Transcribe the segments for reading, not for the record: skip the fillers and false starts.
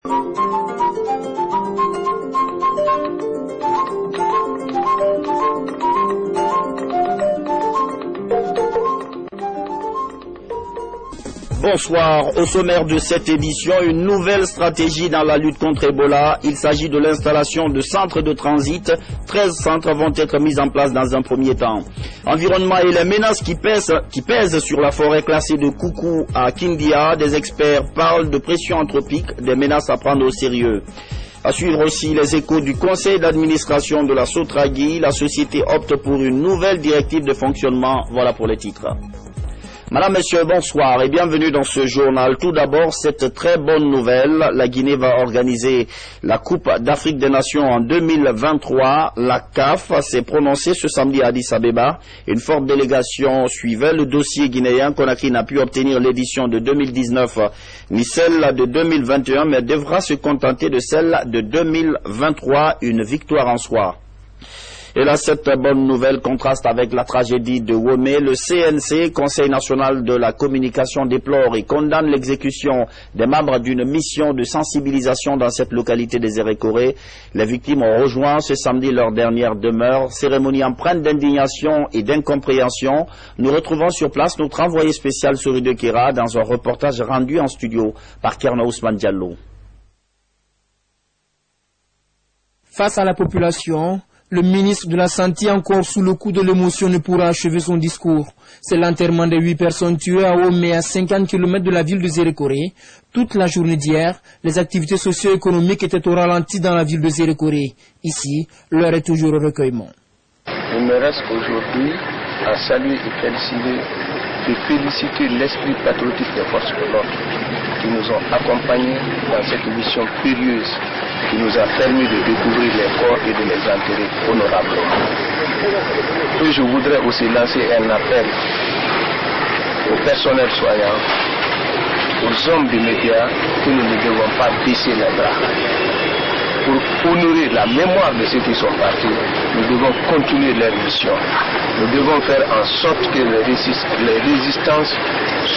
Bonsoir. Au sommaire de cette édition, une nouvelle stratégie dans la lutte contre Ebola. Il s'agit de l'installation de centres de transit. 13 centres vont être mis en place dans un premier temps. Environnement et les menaces qui pèsent sur la forêt classée de Koukou à Kindia. Des experts parlent de pression anthropique, des menaces à prendre au sérieux. À suivre aussi les échos du conseil d'administration de la Sotragui. La société opte pour une nouvelle directive de fonctionnement. Voilà pour les titres. Madame, Messieurs, bonsoir et bienvenue dans ce journal. Tout d'abord, cette très bonne nouvelle. La Guinée va organiser la Coupe d'Afrique des Nations en 2023. La CAF s'est prononcée ce samedi à Addis Abeba. Une forte délégation suivait le dossier guinéen. Conakry n'a pu obtenir l'édition de 2019 ni celle de 2021, mais devra se contenter de celle de 2023, une victoire en soi. Et là, cette bonne nouvelle contraste avec la tragédie de Womé. Le CNC, Conseil national de la communication, déplore et condamne l'exécution des membres d'une mission de sensibilisation dans cette localité des Erékoré. Les victimes ont rejoint ce samedi leur dernière demeure. Cérémonie empreinte d'indignation et d'incompréhension. Nous retrouvons sur place notre envoyé spécial Sori de Kera dans un reportage rendu en studio par Kerna Ousmane Diallo. Face à la population, le ministre de la Santé, encore sous le coup de l'émotion, ne pourra achever son discours. C'est l'enterrement des 8 personnes tuées à Womé, à 50 km de la ville de Zérékoré. Toute la journée d'hier, les activités socio-économiques étaient au ralenti dans la ville de Zérékoré. Ici, l'heure est toujours au recueillement. Il me reste aujourd'hui à saluer et féliciter l'esprit patriotique des forces de l'ordre qui nous ont accompagnés dans cette mission périlleuse qui nous a permis de découvrir les corps et de les enterrer honorablement. Et je voudrais aussi lancer un appel au personnel soignant, aux hommes des médias, que nous ne devons pas baisser les bras. Pour honorer la mémoire de ceux qui sont partis, nous devons continuer leur mission. Nous devons faire en sorte que les résistances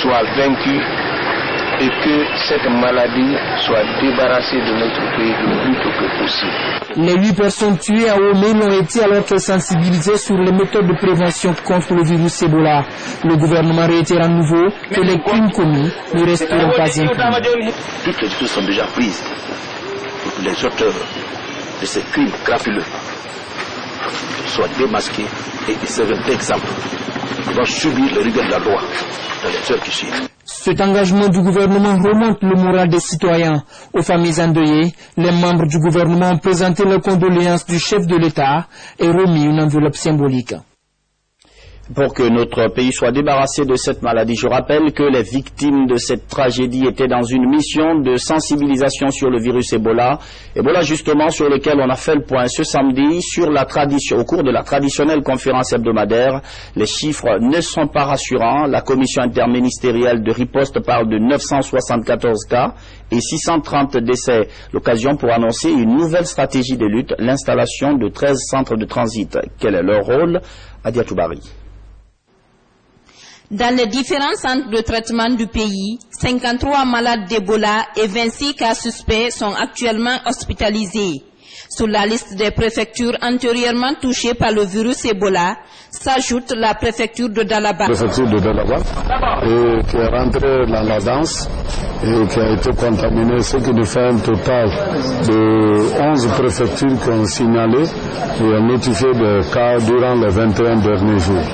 soient vaincues et que cette maladie soit débarrassée de notre pays le plus tôt que possible. Les 8 personnes tuées à Womé l'ont été alors qu'elles sensibilisaient sur les méthodes de prévention contre le virus Ebola. Le gouvernement réitère à nouveau que les crimes commis ne resteront pas impunis. Toutes les choses sont déjà prises pour que les auteurs de ces crimes crapuleux soient démasqués et qu'ils servent d'exemple. Ils vont subir les rigueurs de la loi dans les heures qui suivent. Cet engagement du gouvernement remonte le moral des citoyens. Aux familles endeuillées, les membres du gouvernement ont présenté leurs condoléances du chef de l'État et remis une enveloppe symbolique. Pour que notre pays soit débarrassé de cette maladie, je rappelle que les victimes de cette tragédie étaient dans une mission de sensibilisation sur le virus Ebola. Ebola justement sur lequel on a fait le point ce samedi sur la tradition, au cours de la traditionnelle conférence hebdomadaire. Les chiffres ne sont pas rassurants. La commission interministérielle de riposte parle de 974 cas et 630 décès. L'occasion pour annoncer une nouvelle stratégie de lutte, l'installation de 13 centres de transit. Quel est leur rôle? Adia Toubari. Dans les différents centres de traitement du pays, 53 malades d'Ebola et 26 cas suspects sont actuellement hospitalisés. Sur la liste des préfectures antérieurement touchées par le virus Ebola, s'ajoute la préfecture de Dalaba. La préfecture de Dalaba, qui est rentrée dans la danse et qui a été contaminée, ce qui nous fait un total de 11 préfectures qui ont signalé et ont notifié des cas durant les 21 derniers jours.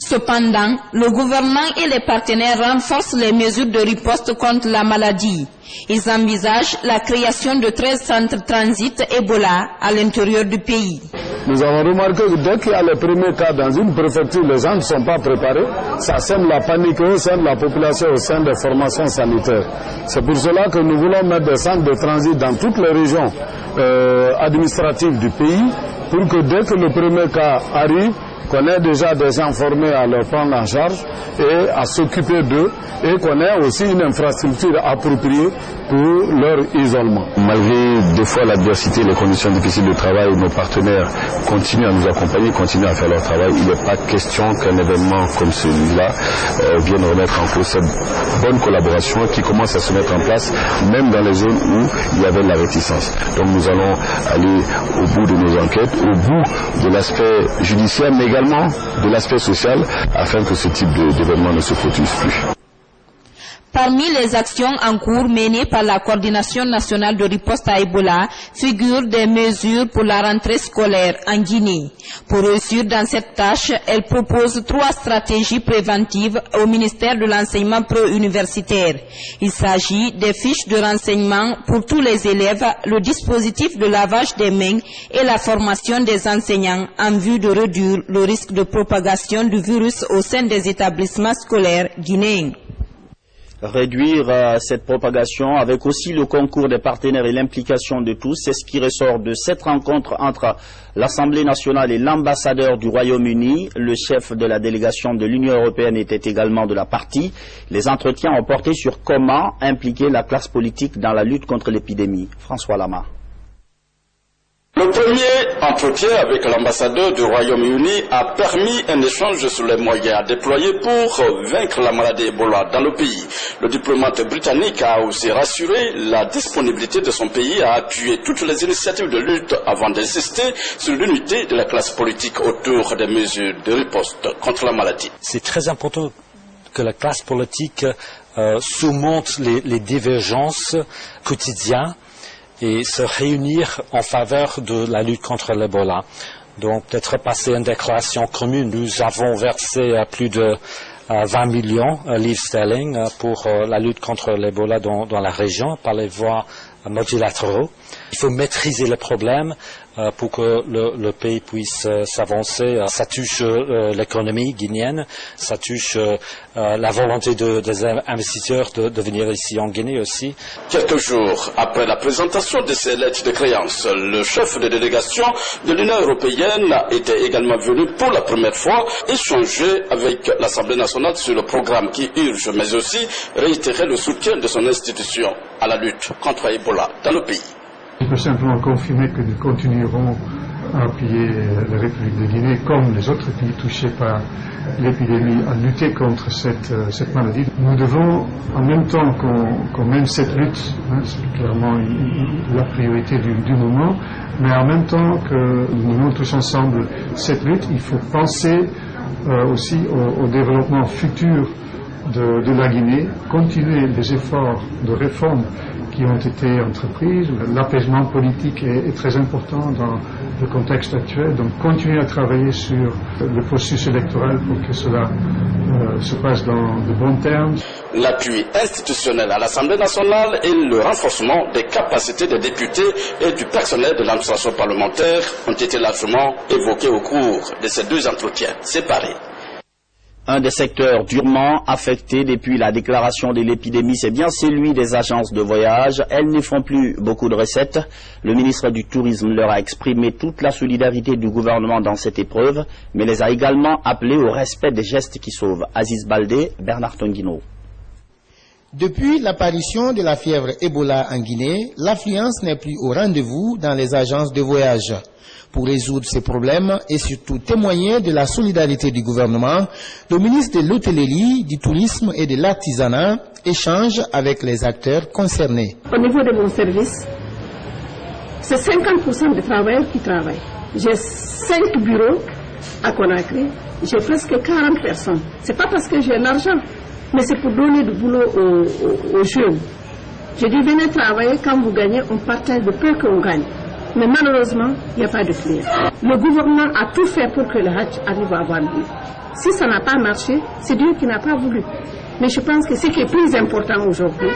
Cependant, le gouvernement et les partenaires renforcent les mesures de riposte contre la maladie. Ils envisagent la création de 13 centres transit Ebola à l'intérieur du pays. Nous avons remarqué que dès qu'il y a les premiers cas dans une préfecture, les gens ne sont pas préparés. Ça sème la panique au sein de la population, au sein des formations sanitaires. C'est pour cela que nous voulons mettre des centres de transit dans toutes les régions administratives du pays pour que dès que le premier cas arrive, qu'on ait déjà des gens formés à leur prendre en charge et à s'occuper d'eux, et qu'on ait aussi une infrastructure appropriée pour leur isolement. Malgré des fois l'adversité, les conditions difficiles de travail, nos partenaires continuent à nous accompagner, continuent à faire leur travail. Il n'est pas question qu'un événement comme celui-là vienne remettre en cause cette bonne collaboration qui commence à se mettre en place, même dans les zones où il y avait de la réticence. Donc nous allons aller au bout de nos enquêtes, au bout de l'aspect judiciaire, mais également de l'aspect social, afin que ce type d'événement ne se produise plus. Parmi les actions en cours menées par la Coordination nationale de riposte à Ebola figurent des mesures pour la rentrée scolaire en Guinée. Pour réussir dans cette tâche, elle propose 3 stratégies préventives au ministère de l'enseignement pré-universitaire. Il s'agit des fiches de renseignement pour tous les élèves, le dispositif de lavage des mains et la formation des enseignants en vue de réduire le risque de propagation du virus au sein des établissements scolaires guinéens. Réduire cette propagation avec aussi le concours des partenaires et l'implication de tous, c'est ce qui ressort de cette rencontre entre l'Assemblée nationale et l'ambassadeur du Royaume-Uni. Le chef de la délégation de l'Union européenne était également de la partie. Les entretiens ont porté sur comment impliquer la classe politique dans la lutte contre l'épidémie. François Lama. Le premier entretien avec l'ambassadeur du Royaume-Uni a permis un échange sur les moyens à déployer pour vaincre la maladie Ebola dans le pays. Le diplomate britannique a aussi rassuré la disponibilité de son pays à appuyer toutes les initiatives de lutte avant d'insister sur l'unité de la classe politique autour des mesures de riposte contre la maladie. C'est très important que la classe politique surmonte les divergences quotidiennes et se réunir en faveur de la lutte contre l'Ebola. Donc, peut-être passer une déclaration commune. Nous avons versé plus de 20 millions de livres sterling pour la lutte contre l'Ebola dans la région par les voies multilatéraux. Il faut maîtriser le problème pour que le pays puisse s'avancer. Ça touche l'économie guinéenne, ça touche la volonté des investisseurs de venir ici en Guinée aussi. Quelques jours après la présentation de ces lettres de créance, le chef de délégation de l'Union européenne était également venu pour la première fois échanger avec l'Assemblée nationale sur le programme qui urge, mais aussi réitérer le soutien de son institution à la lutte contre Ebola dans le pays. Je peux simplement confirmer que nous continuerons à appuyer la République de Guinée comme les autres pays touchés par l'épidémie à lutter contre cette maladie. Nous devons, en même temps qu'on mène cette lutte, c'est clairement la priorité du moment, mais en même temps que nous menons tous ensemble cette lutte, il faut penser aussi au développement futur de la Guinée, continuer les efforts de réforme qui ont été entreprises. L'apaisement politique est très important dans le contexte actuel, donc continuer à travailler sur le processus électoral pour que cela se passe dans de bons termes. L'appui institutionnel à l'Assemblée nationale et le renforcement des capacités des députés et du personnel de l'administration parlementaire ont été largement évoqués au cours de ces 2 entretiens séparés. Un des secteurs durement affectés depuis la déclaration de l'épidémie, c'est bien celui des agences de voyage. Elles ne font plus beaucoup de recettes. Le ministre du Tourisme leur a exprimé toute la solidarité du gouvernement dans cette épreuve, mais les a également appelés au respect des gestes qui sauvent. Aziz Baldé, Bernard Tonguino. Depuis l'apparition de la fièvre Ebola en Guinée, l'affluence n'est plus au rendez-vous dans les agences de voyage. Pour résoudre ces problèmes et surtout témoigner de la solidarité du gouvernement, le ministre de l'Hôtellerie, du Tourisme et de l'Artisanat échange avec les acteurs concernés. Au niveau de mon service, c'est 50% de travailleurs qui travaillent. J'ai 5 bureaux à Conakry, j'ai presque 40 personnes. C'est pas parce que j'ai l'argent, mais c'est pour donner du boulot aux jeunes. Je dis venez travailler, quand vous gagnez, on partage de peu qu'on gagne. Mais malheureusement, il n'y a pas de clients. Le gouvernement a tout fait pour que le Hajj arrive à avoir lieu. Si ça n'a pas marché, c'est Dieu qui n'a pas voulu. Mais je pense que ce qui est plus important aujourd'hui,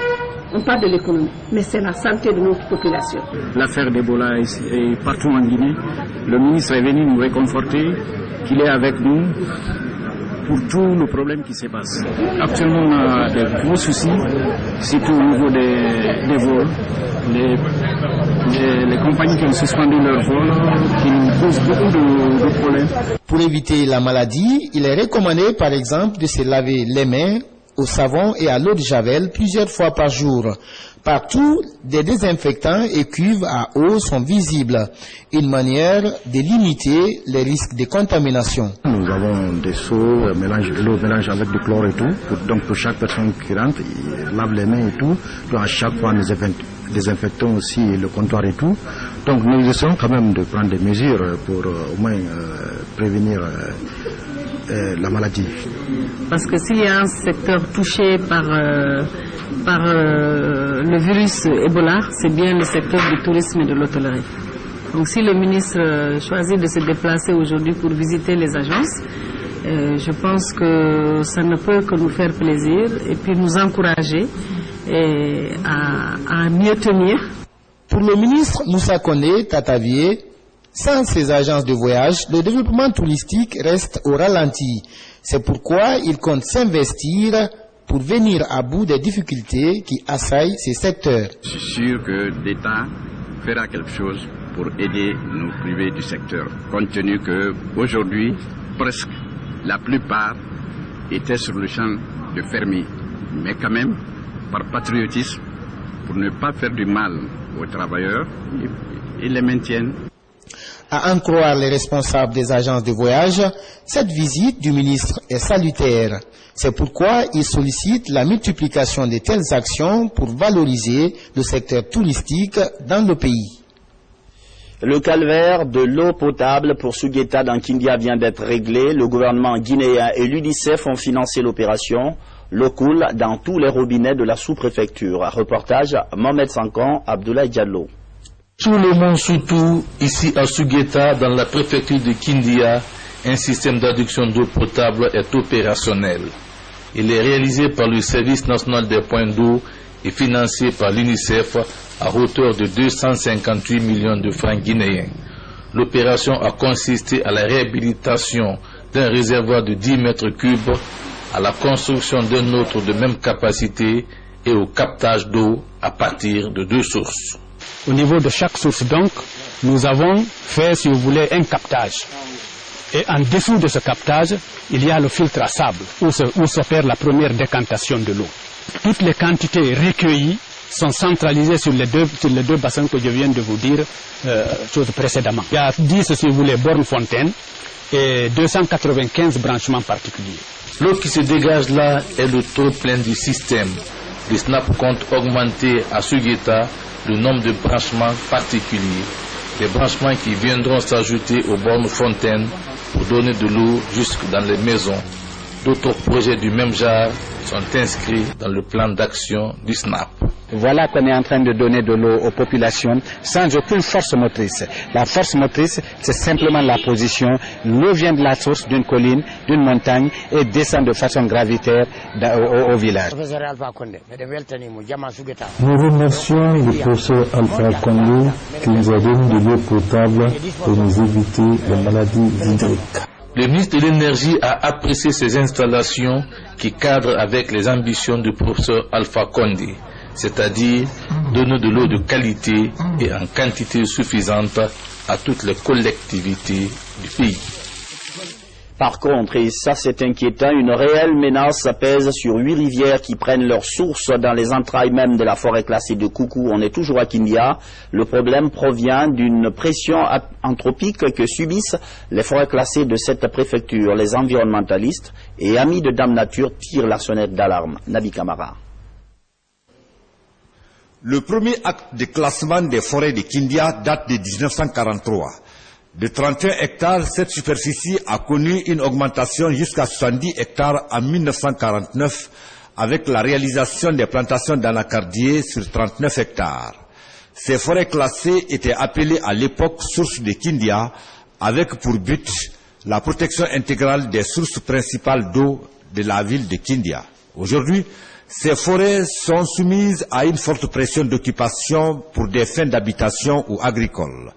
on parle de l'économie, mais c'est la santé de notre population. L'affaire d'Ebola est partout en Guinée. Le ministre est venu nous réconforter, qu'il est avec nous. pour tout le problème qui se passe. Actuellement, on a des gros soucis, surtout au niveau des vols. Les compagnies qui ont suspendu leurs vols, qui nous posent beaucoup de problèmes. Pour éviter la maladie, il est recommandé par exemple de se laver les mains au savon et à l'eau de javel plusieurs fois par jour. Partout, des désinfectants et cuves à eau sont visibles, une manière de limiter les risques de contamination. Nous avons des seaux, l'eau mélange avec du chlore et tout, donc pour chaque personne qui rentre, il lave les mains et tout, donc à chaque fois nous désinfectons aussi le comptoir et tout, donc nous essayons quand même de prendre des mesures pour au moins prévenir la maladie. Parce que s'il y a un secteur touché par le virus Ebola, c'est bien le secteur du tourisme et de l'hôtellerie. Donc si le ministre choisit de se déplacer aujourd'hui pour visiter les agences, je pense que ça ne peut que nous faire plaisir et puis nous encourager à mieux tenir. Pour le ministre Moussa Kone Tatavié, sans ces agences de voyage, le développement touristique reste au ralenti. C'est pourquoi il compte s'investir pour venir à bout des difficultés qui assaillent ces secteurs. Je suis sûr que l'État fera quelque chose pour aider nos privés du secteur, compte tenu qu'aujourd'hui, presque la plupart étaient sur le champ de fermiers. Mais quand même, par patriotisme, pour ne pas faire du mal aux travailleurs, ils les maintiennent. À en croire les responsables des agences de voyage, cette visite du ministre est salutaire. C'est pourquoi il sollicite la multiplication de telles actions pour valoriser le secteur touristique dans le pays. Le calvaire de l'eau potable pour Sugueta dans Kindia vient d'être réglé. Le gouvernement guinéen et l'UNICEF ont financé l'opération. L'eau coule dans tous les robinets de la sous-préfecture. Reportage Mohamed Sankan, Abdoulaye Diallo. Tout le monde, surtout ici à Sugueta, dans la préfecture de Kindia, un système d'adduction d'eau potable est opérationnel. Il est réalisé par le Service national des points d'eau et financé par l'UNICEF à hauteur de 258 millions de francs guinéens. L'opération a consisté à la réhabilitation d'un réservoir de 10 mètres cubes, à la construction d'un autre de même capacité et au captage d'eau à partir de 2 sources. Au niveau de chaque source, donc, nous avons fait, si vous voulez, un captage. Et en dessous de ce captage, il y a le filtre à sable, où s'opère la première décantation de l'eau. Toutes les quantités recueillies sont centralisées sur les deux bassins que je viens de vous dire précédemment. Il y a 10, si vous voulez, bornes fontaines et 295 branchements particuliers. L'eau qui se dégage là est le trop plein du système. Le SNAP compte augmenter à Sugueta le nombre de branchements particuliers. Des branchements qui viendront s'ajouter aux bornes fontaines pour donner de l'eau jusque dans les maisons. D'autres projets du même genre sont inscrits dans le plan d'action du SNAP. Voilà qu'on est en train de donner de l'eau aux populations sans aucune force motrice. La force motrice, c'est simplement la position. L'eau vient de la source d'une colline, d'une montagne et descend de façon gravitaire au village. Nous remercions le professeur Alpha Condé qui nous a donné de l'eau potable pour nous éviter les maladies hydriques. Le ministre de l'Énergie a apprécié ces installations qui cadrent avec les ambitions du professeur Alpha Condé, c'est-à-dire donner de l'eau de qualité et en quantité suffisante à toutes les collectivités du pays. Par contre, et ça c'est inquiétant, une réelle menace pèse sur 8 rivières qui prennent leur source dans les entrailles même de la forêt classée de Koukou. On est toujours à Kindia. Le problème provient d'une pression anthropique que subissent les forêts classées de cette préfecture. Les environnementalistes et amis de Dame Nature tirent la sonnette d'alarme. Nabi Kamara. Le premier acte de classement des forêts de Kindia date de 1943. De 31 hectares, cette superficie a connu une augmentation jusqu'à 70 hectares en 1949 avec la réalisation des plantations d'anacardiers sur 39 hectares. Ces forêts classées étaient appelées à l'époque sources de Kindia avec pour but la protection intégrale des sources principales d'eau de la ville de Kindia. Aujourd'hui, ces forêts sont soumises à une forte pression d'occupation pour des fins d'habitation ou agricoles.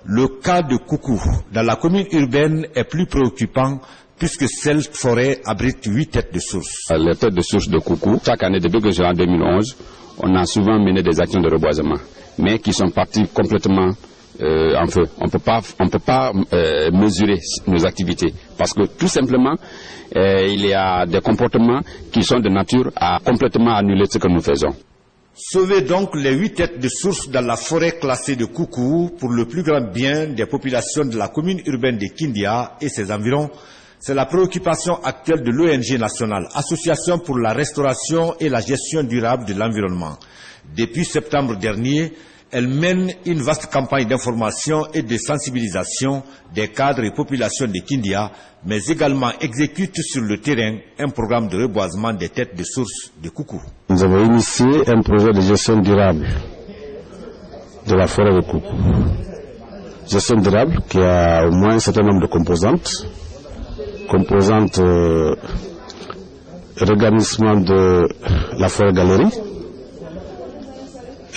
Le cas de Koukou dans la commune urbaine est plus préoccupant puisque cette forêt abrite 8 têtes de source. Les têtes de source de Koukou, chaque année depuis que je suis en 2011, on a souvent mené des actions de reboisement, mais qui sont parties complètement en feu. On peut pas mesurer nos activités parce que tout simplement il y a des comportements qui sont de nature à complètement annuler ce que nous faisons. Sauver donc les 8 têtes de source dans la forêt classée de Koukou pour le plus grand bien des populations de la commune urbaine de Kindia et ses environs, c'est la préoccupation actuelle de l'ONG nationale, Association pour la restauration et la gestion durable de l'environnement. Depuis septembre dernier, elle mène une vaste campagne d'information et de sensibilisation des cadres et populations de Kindia, mais également exécute sur le terrain un programme de reboisement des têtes de source de Koukou. Nous avons initié un projet de gestion durable de la forêt de Koukou. Gestion durable qui a au moins un certain nombre de composantes. Régarnissement de la forêt galerie,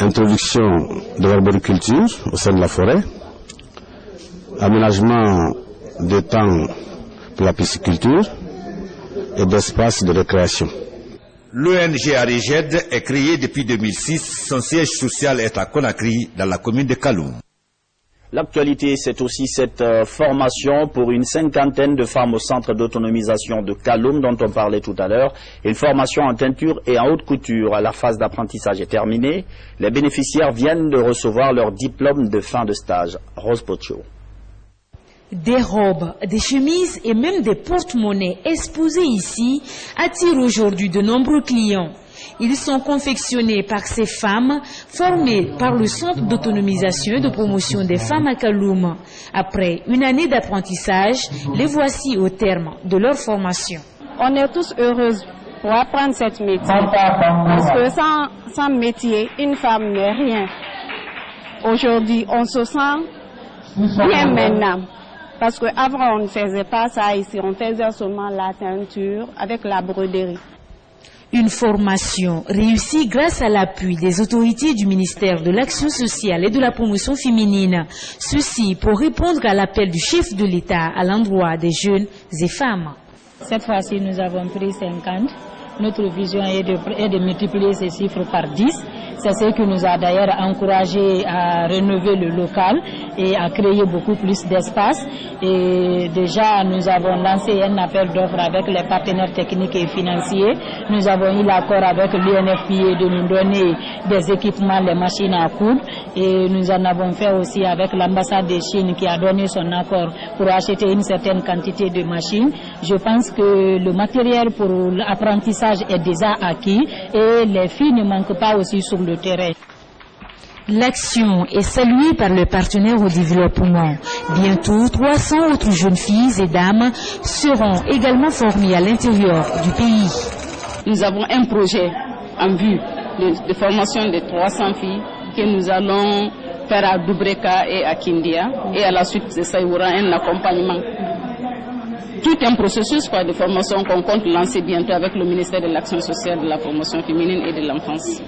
introduction de l'arboriculture au sein de la forêt, aménagement des temps pour la pisciculture et d'espaces de récréation. L'ONG Ariged est créée depuis 2006. Son siège social est à Conakry, dans la commune de Kaloum. L'actualité, c'est aussi cette formation pour une 50aine de femmes au centre d'autonomisation de Kaloum dont on parlait tout à l'heure. Une formation en teinture et en haute couture. La phase d'apprentissage est terminée. Les bénéficiaires viennent de recevoir leur diplôme de fin de stage. Rose Pocho. Des robes, des chemises et même des porte-monnaies exposés ici attirent aujourd'hui de nombreux clients. Ils sont confectionnés par ces femmes formées par le Centre d'autonomisation et de promotion des femmes à Kaloum. Après une année d'apprentissage, les voici au terme de leur formation. On est tous heureuses pour apprendre cette métier. Parce que sans métier, une femme n'est rien. Aujourd'hui, on se sent bien maintenant. Parce qu'avant, on ne faisait pas ça ici. On faisait seulement la teinture avec la broderie. Une formation réussie grâce à l'appui des autorités du ministère de l'Action sociale et de la promotion féminine. Ceci pour répondre à l'appel du chef de l'État à l'endroit des jeunes et femmes. Cette fois-ci, nous avons pris 50. Notre vision est de multiplier ces chiffres par 10. C'est ce qui nous a d'ailleurs encouragé à rénover le local et à créer beaucoup plus d'espace. Et déjà, nous avons lancé un appel d'offres avec les partenaires techniques et financiers. Nous avons eu l'accord avec l'UNFPA de nous donner des équipements, les machines à coudre. Et nous en avons fait aussi avec l'ambassade de Chine qui a donné son accord pour acheter une certaine quantité de machines. Je pense que le matériel pour l'apprentissage est déjà acquis et les filles ne manquent pas aussi sur le terrain. L'action est saluée par le partenaire au développement. Bientôt, 300 autres jeunes filles et dames seront également formées à l'intérieur du pays. Nous avons un projet en vue de formation de 300 filles que nous allons faire à Dubreka et à Kindia. Et à la suite de ça, il y aura un accompagnement. Tout un processus de formation qu'on compte lancer bientôt avec le ministère de l'Action sociale, de la promotion féminine et de l'enfance.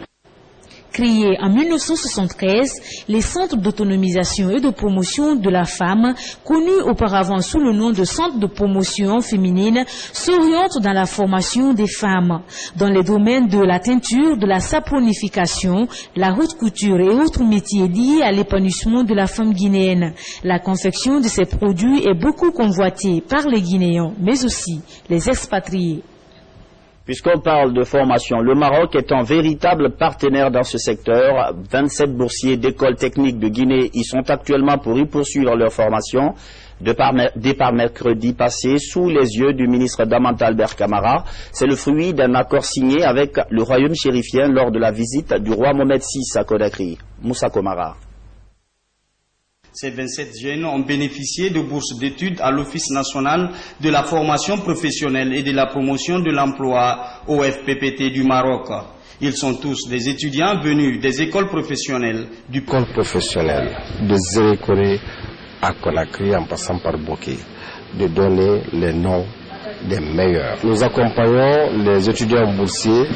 Créés en 1973, les centres d'autonomisation et de promotion de la femme, connus auparavant sous le nom de centres de promotion féminine, s'orientent dans la formation des femmes, dans les domaines de la teinture, de la saponification, la haute couture et autres métiers liés à l'épanouissement de la femme guinéenne. La confection de ces produits est beaucoup convoitée par les Guinéens, mais aussi les expatriés. Puisqu'on parle de formation, le Maroc est un véritable partenaire dans ce secteur. 27 boursiers d'écoles techniques de Guinée y sont actuellement pour y poursuivre leur formation. Départ mercredi passé sous les yeux du ministre Damanta Albert Camara. C'est le fruit d'un accord signé avec le royaume chérifien lors de la visite du roi Mohamed VI à Conakry. Moussa Komara. Ces 27 jeunes ont bénéficié de bourses d'études à l'Office national de la formation professionnelle et de la promotion de l'emploi OFPPT du Maroc. Ils sont tous des étudiants venus des écoles professionnelles du École professionnelle de Zérékoré à Conakry en passant par Boké, de donner les noms des meilleurs. Nous accompagnons les étudiants boursiers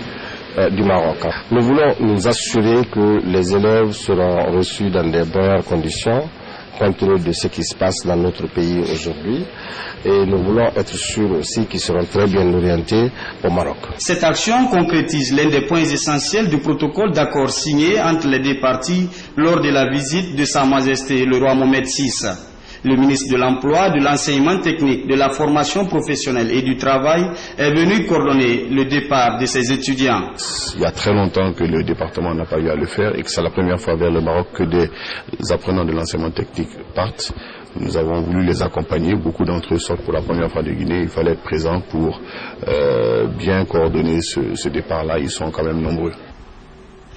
du Maroc. Nous voulons nous assurer que les élèves seront reçus dans des bonnes conditions, compte tenu de ce qui se passe dans notre pays aujourd'hui. Et nous voulons être sûrs aussi qu'ils seront très bien orientés au Maroc. Cette action concrétise l'un des points essentiels du protocole d'accord signé entre les deux parties lors de la visite de Sa Majesté le roi Mohamed VI. Le ministre de l'Emploi, de l'Enseignement technique, de la formation professionnelle et du travail est venu coordonner le départ de ses étudiants. Il y a très longtemps que le département n'a pas eu à le faire et que c'est la première fois vers le Maroc que des apprenants de l'enseignement technique partent. Nous avons voulu les accompagner. Beaucoup d'entre eux sortent pour la première fois de Guinée. Il fallait être présent pour bien coordonner ce départ-là. Ils sont quand même nombreux.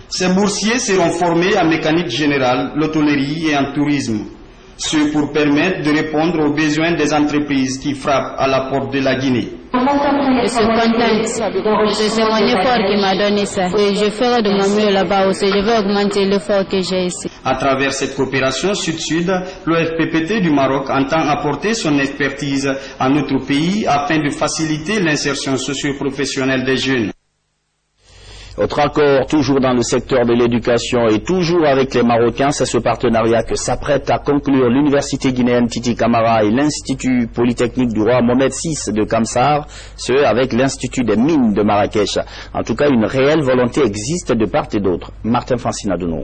Ces boursiers seront formés en mécanique générale, l'hôtellerie et en tourisme. Ce pour permettre de répondre aux besoins des entreprises qui frappent à la porte de la Guinée. Je suis contente. C'est mon effort qui m'a donné ça. Et je ferai de mon mieux là-bas aussi. Je vais augmenter l'effort que j'ai ici. À travers cette coopération Sud-Sud, l'OFPPT du Maroc entend apporter son expertise à notre pays afin de faciliter l'insertion socio-professionnelle des jeunes. Autre accord, toujours dans le secteur de l'éducation et toujours avec les Marocains, c'est ce partenariat que s'apprête à conclure l'Université guinéenne Titi Camara et l'Institut Polytechnique du roi Mohamed VI de Kamsar, ce avec l'Institut des mines de Marrakech. En tout cas, une réelle volonté existe de part et d'autre. Martin Francina-Dono.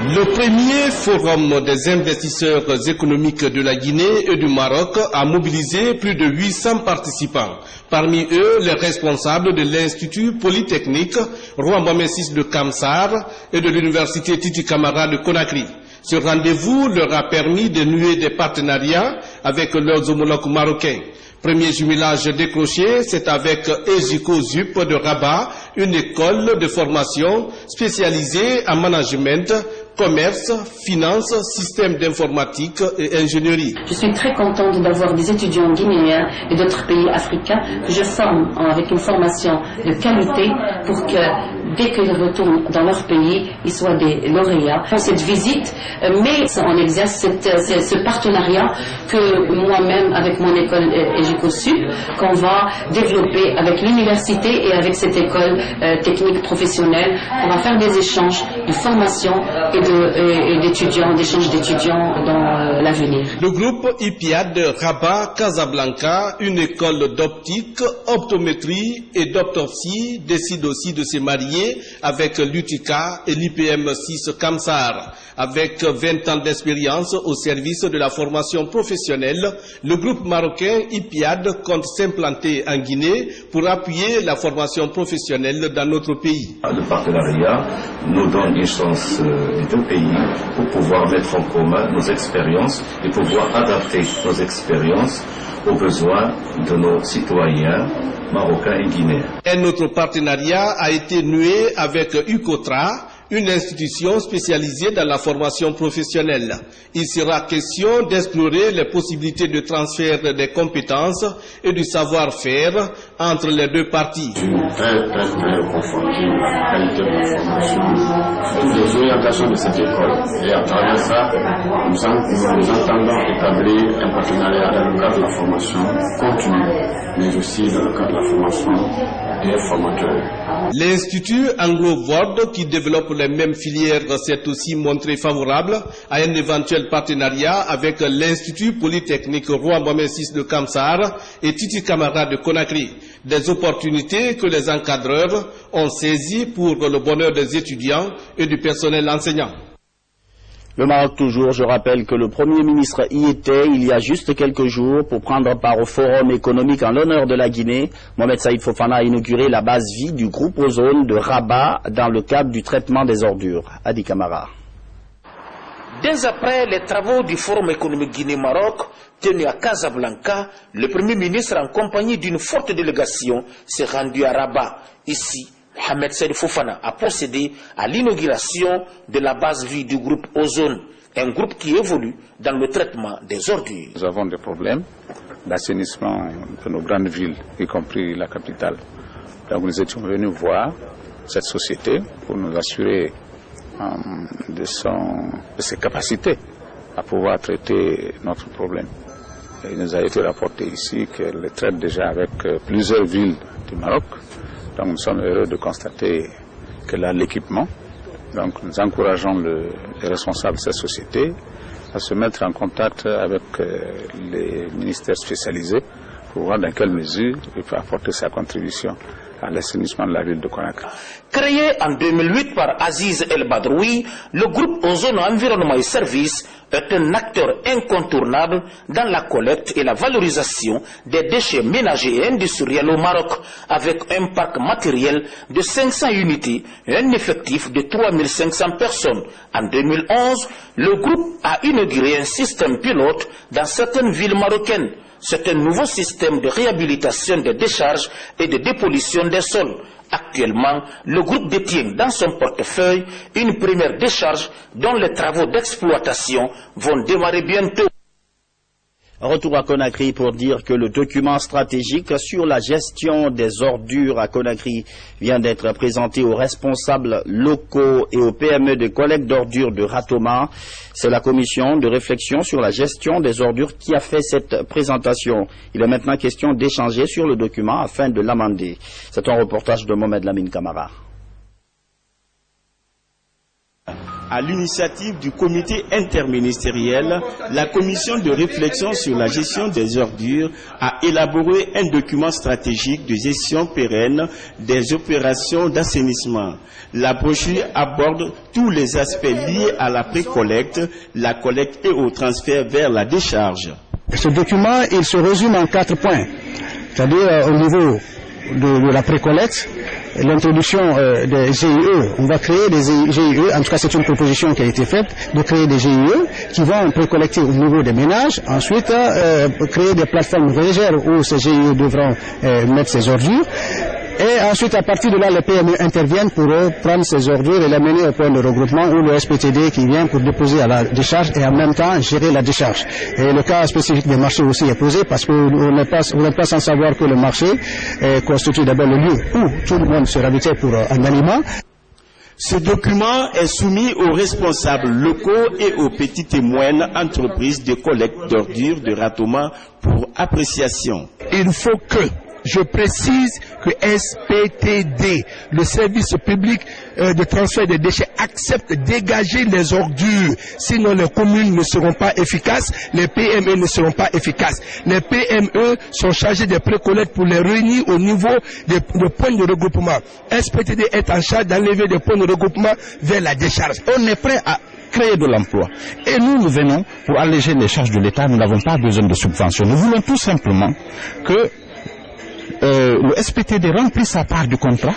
Le premier forum des investisseurs économiques de la Guinée et du Maroc a mobilisé plus de 800 participants. Parmi eux, les responsables de l'Institut Polytechnique Roi Mohamed VI de Kamsar et de l'Université Titi Camara de Conakry. Ce rendez-vous leur a permis de nouer des partenariats avec leurs homologues marocains. Premier jumelage décroché, c'est avec Ejiko Zup de Rabat, une école de formation spécialisée en management, commerce, finance, système d'informatique et ingénierie. Je suis très contente d'avoir des étudiants guinéens et d'autres pays africains que je forme avec une formation de qualité pour que dès qu'ils retournent dans leur pays, ils soient des lauréats. Cette visite met en exerce ce partenariat que moi-même, avec mon école EGICOSUP, qu'on va développer avec l'université et avec cette école technique professionnelle. On va faire des échanges de formation et d'étudiants, d'échanges d'étudiants dans l'avenir. Le groupe IPIAD de Rabat Casablanca, une école d'optique, optométrie et d'optopsie, décide aussi de se marier avec l'UTICA et l'IPM 6 Kamsar. Avec 20 ans d'expérience au service de la formation professionnelle, le groupe marocain IPIAD compte s'implanter en Guinée pour appuyer la formation professionnelle dans notre pays. Le partenariat nous donne une chance des deux pays pour pouvoir mettre en commun nos expériences et pouvoir adapter nos expériences aux besoins de nos citoyens marocains et guinéens. Un autre partenariat a été noué avec UCOTRA, une institution spécialisée dans la formation professionnelle. Il sera question d'explorer les possibilités de transfert des compétences et du savoir-faire entre les deux parties. Je suis très conforté de la qualité de la formation, des orientations de cette école. Et à travers ça, nous entendons établir un partenariat dans le cadre de la formation continue, mais aussi dans le cadre de la formation des formateurs. L'Institut Anglo-Vord, qui développe les mêmes filières, s'est aussi montré favorable à un éventuel partenariat avec l'Institut Polytechnique Roi Mohamed VI de Kamsar et Titi Camara de Conakry. Des opportunités que les encadreurs ont saisies pour le bonheur des étudiants et du personnel enseignant. Le Maroc toujours, je rappelle que le Premier ministre y était il y a juste quelques jours pour prendre part au forum économique en l'honneur de la Guinée. Mohamed Saïd Fofana a inauguré la base vie du groupe Ozone de Rabat dans le cadre du traitement des ordures. Adi Camara. Dès après les travaux du forum économique Guinée-Maroc tenu à Casablanca, le Premier ministre en compagnie d'une forte délégation s'est rendu à Rabat. Ici, Mohamed Saïd Fofana a procédé à l'inauguration de la base vie du groupe Ozone, un groupe qui évolue dans le traitement des ordures. Nous avons des problèmes d'assainissement de nos grandes villes, y compris la capitale. Donc nous étions venus voir cette société pour nous assurer de ses capacités à pouvoir traiter notre problème. Et il nous a été rapporté ici qu'elle traite déjà avec plusieurs villes du Maroc. Donc nous sommes heureux de constater qu'elle a l'équipement Donc nous encourageons les responsables de cette société à se mettre en contact avec les ministères spécialisés pour voir dans quelle mesure il peut apporter sa contribution à l'assainissement de la ville de Conakry. Créé en 2008 par Aziz El Badroui, le groupe Ozone Environnement et Services est un acteur incontournable dans la collecte et la valorisation des déchets ménagers et industriels au Maroc, avec un parc matériel de 500 unités et un effectif de 3500 personnes. En 2011, le groupe a inauguré un système pilote dans certaines villes marocaines. C'est un nouveau système de réhabilitation des décharges et de dépollution des sols. Actuellement, le groupe détient dans son portefeuille une première décharge dont les travaux d'exploitation vont démarrer bientôt. Retour à Conakry pour dire que le document stratégique sur la gestion des ordures à Conakry vient d'être présenté aux responsables locaux et aux PME de collecte d'ordures de Ratoma. C'est la commission de réflexion sur la gestion des ordures qui a fait cette présentation. Il est maintenant question d'échanger sur le document afin de l'amender. C'est un reportage de Mohamed Lamine Camara. À l'initiative du comité interministériel, la commission de réflexion sur la gestion des ordures a élaboré un document stratégique de gestion pérenne des opérations d'assainissement. La brochure aborde tous les aspects liés à la précollecte, la collecte et au transfert vers la décharge. Ce document, il se résume en 4 points, c'est-à-dire au niveau de la précollecte, l'introduction des GIE. On va créer des GIE, en tout cas c'est une proposition qui a été faite, de créer des GIE qui vont précollecter au niveau des ménages, ensuite créer des plateformes voyageurs où ces GIE devront mettre ces ordures. Et ensuite, à partir de là, les PME interviennent pour prendre ces ordures et les mener au point de regroupement ou le SPTD qui vient pour déposer à la décharge et en même temps gérer la décharge. Et le cas spécifique des marchés aussi est posé parce qu'on n'est pas sans savoir que le marché constitue d'abord le lieu où tout le monde se ravitaille pour un aliment. Ce document est soumis aux responsables locaux et aux petites et moyennes entreprises de collecte d'ordures de Ratoma pour appréciation. Il faut que je précise que SPTD, le service public de transfert des déchets, accepte de dégager les ordures. Sinon, les communes ne seront pas efficaces, les PME ne seront pas efficaces. Les PME sont chargés des précollectes pour les réunir au niveau des points de regroupement. SPTD est en charge d'enlever des points de regroupement vers la décharge. On est prêt à créer de l'emploi. Et nous venons pour alléger les charges de l'État. Nous n'avons pas besoin de subventions. Nous voulons tout simplement que le SPTD remplit sa part du contrat.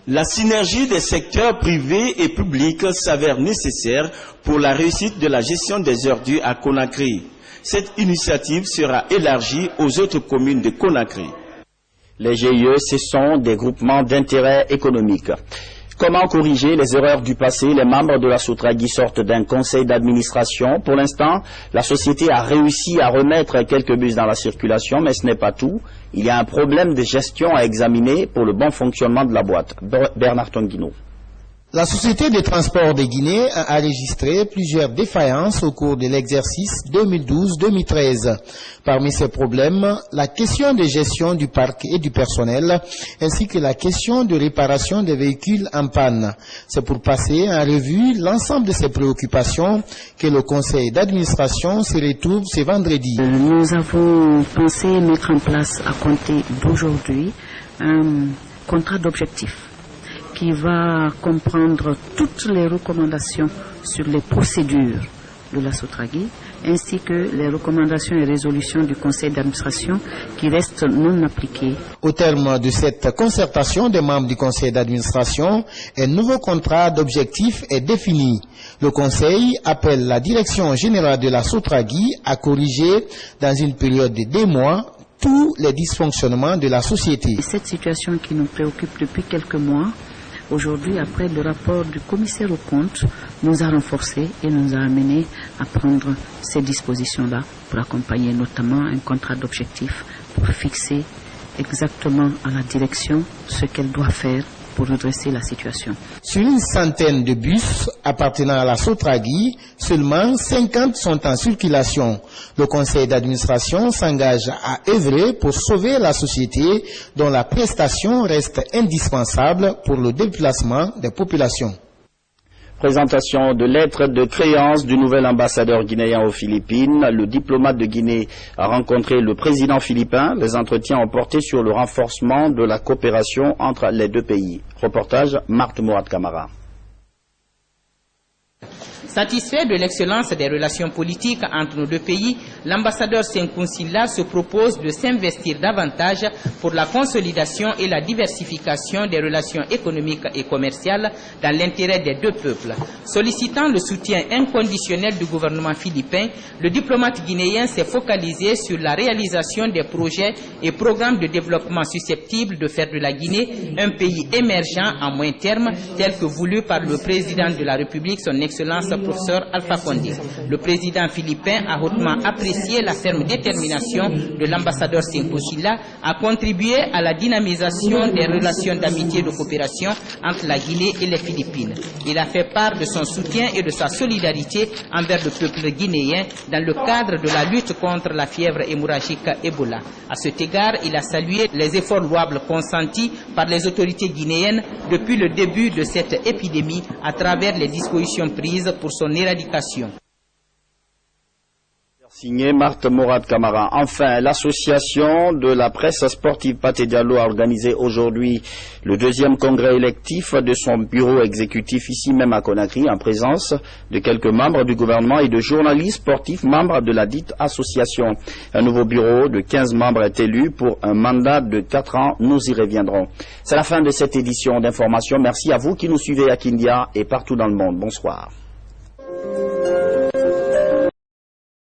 La synergie des secteurs privés et publics s'avère nécessaire pour la réussite de la gestion des ordures à Conakry. Cette initiative sera élargie aux autres communes de Conakry. Les GIE, ce sont des groupements d'intérêt économique. Comment corriger les erreurs du passé? Les membres de la Sotragui sortent d'un conseil d'administration. Pour l'instant, la société a réussi à remettre quelques bus dans la circulation, mais ce n'est pas tout. Il y a un problème de gestion à examiner pour le bon fonctionnement de la boîte. Bernard Tonguino. La Société de transport de Guinée a enregistré plusieurs défaillances au cours de l'exercice 2012-2013. Parmi ces problèmes, la question de gestion du parc et du personnel, ainsi que la question de réparation des véhicules en panne. C'est pour passer en revue l'ensemble de ces préoccupations que le conseil d'administration se retrouve ce vendredi. Nous avons pensé mettre en place à compter d'aujourd'hui un contrat d'objectifs qui va comprendre toutes les recommandations sur les procédures de la Sotragui, ainsi que les recommandations et résolutions du conseil d'administration qui restent non appliquées. Au terme de cette concertation des membres du conseil d'administration, un nouveau contrat d'objectifs est défini. Le conseil appelle la direction générale de la Sotragui à corriger dans une période de 2 mois tous les dysfonctionnements de la société. Cette situation qui nous préoccupe depuis quelques mois, aujourd'hui, après le rapport du commissaire aux comptes, nous a renforcé et nous a amené à prendre ces dispositions-là pour accompagner notamment un contrat d'objectifs pour fixer exactement à la direction ce qu'elle doit faire pour redresser la situation. Sur une centaine de bus appartenant à la Sotragui, seulement 50 sont en circulation. Le conseil d'administration s'engage à œuvrer pour sauver la société dont la prestation reste indispensable pour le déplacement des populations. Présentation de lettres de créance du nouvel ambassadeur guinéen aux Philippines. Le diplomate de Guinée a rencontré le président philippin. Les entretiens ont porté sur le renforcement de la coopération entre les deux pays. Reportage Marthe Mourad Camara. Satisfait de l'excellence des relations politiques entre nos deux pays, l'ambassadeur Sekou Sylla se propose de s'investir davantage pour la consolidation et la diversification des relations économiques et commerciales dans l'intérêt des deux peuples. Sollicitant le soutien inconditionnel du gouvernement philippin, le diplomate guinéen s'est focalisé sur la réalisation des projets et programmes de développement susceptibles de faire de la Guinée un pays émergent à moyen terme, tel que voulu par le président de la République, son Excellence professeur Alpha Condé. Le président philippin a hautement apprécié la ferme détermination de l'ambassadeur Sekou Sylla à contribuer à la dynamisation des relations d'amitié et de coopération entre la Guinée et les Philippines. Il a fait part de son soutien et de sa solidarité envers le peuple guinéen dans le cadre de la lutte contre la fièvre hémorragique Ebola. À cet égard, il a salué les efforts louables consentis par les autorités guinéennes depuis le début de cette épidémie à travers les dispositions prises pour son éradication. Signé Marthe Mourad Camara. Enfin, l'association de la presse sportive Pathé Diallo a organisé aujourd'hui le deuxième congrès électif de son bureau exécutif ici même à Conakry en présence de quelques membres du gouvernement et de journalistes sportifs membres de la dite association. Un nouveau bureau de 15 membres est élu pour un mandat de 4 ans. Nous y reviendrons. C'est la fin de cette édition d'information. Merci à vous qui nous suivez à Kindia et partout dans le monde. Bonsoir.